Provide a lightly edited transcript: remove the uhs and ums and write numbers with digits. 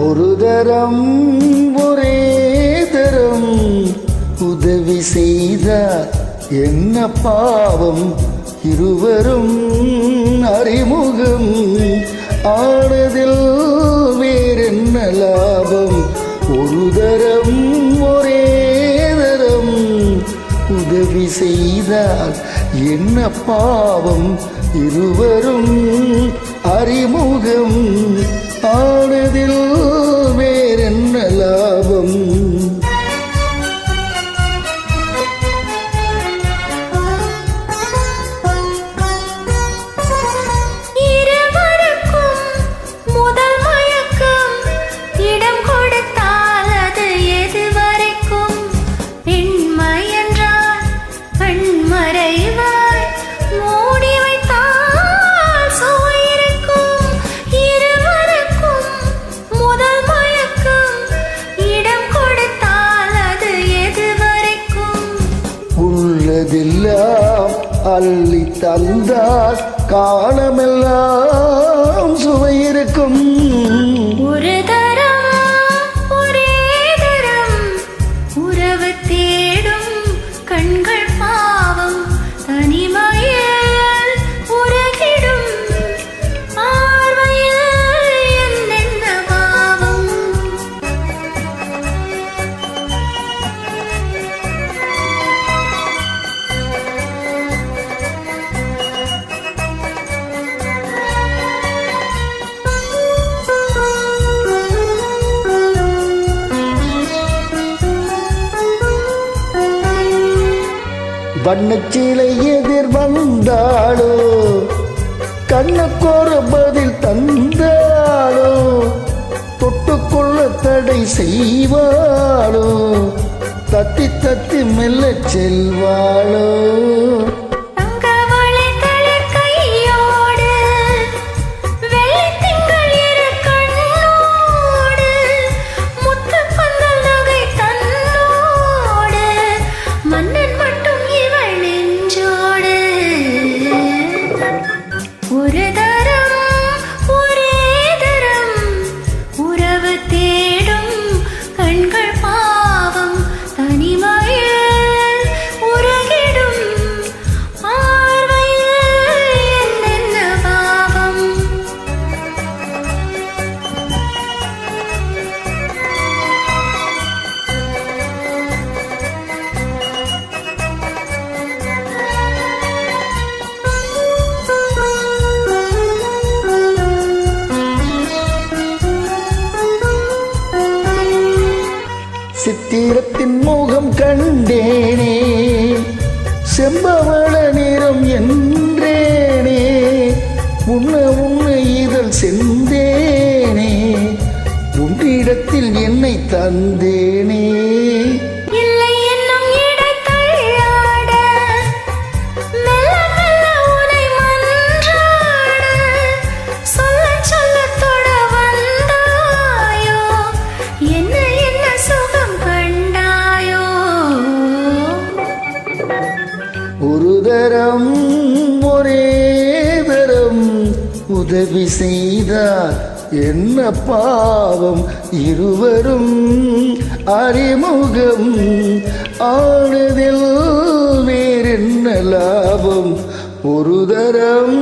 ஒரு தரம் ஒரே தரம் உதவி செய்தார் என்ன பாவம் இருவரும் அறிமுகம் ஆனதில் வேறென்ன லாபம் ஒரு தரம் ஒரே தரம் உதவி செய்தார் என்ன பாவம் இருவரும் அறிமுகம் ஆனதில் வேறென்ன லாபம் உள்ளதெல்லாம் அள்ளி தந்தால் காலமெல்லாம் சுவை இருக்கும் ஒரு தரம் ஒரே தரம் உறவு தேடும் கண்கள் பாவம் தனிமையில் உறகிடும் பார்வையில் என்னென்ன பாவம் வண்ணச்சீலை எதிர் வந்தாளோ கண்ணுக்கோர பதில் தந்தாளோ தொட்டுக்கொள்ள தடை செய்வாளோ தத்தி தத்தி மெல்ல செல்வாளோ ஒரு தரம் ஒரே தரம் உறவு தேடும் கண்கள் பாவம் தனிமையில் உறகிடும் பார்வையில் என்னென்ன பாவம் சித்திரத்தின் முகம் கண்டேனே செம்பவள நிறம் என்றேனே உன்ன இதழ் செந்தேனே உன்னிடத்தில் என்னை தந்தேனே ஒரு தரம் ஒரே தரம் உதவி செய்தார் என்ன பாவம் இருவரும் அறிமுகம் ஆனதில் வேறென்ன லாபம் ஒரு தரம்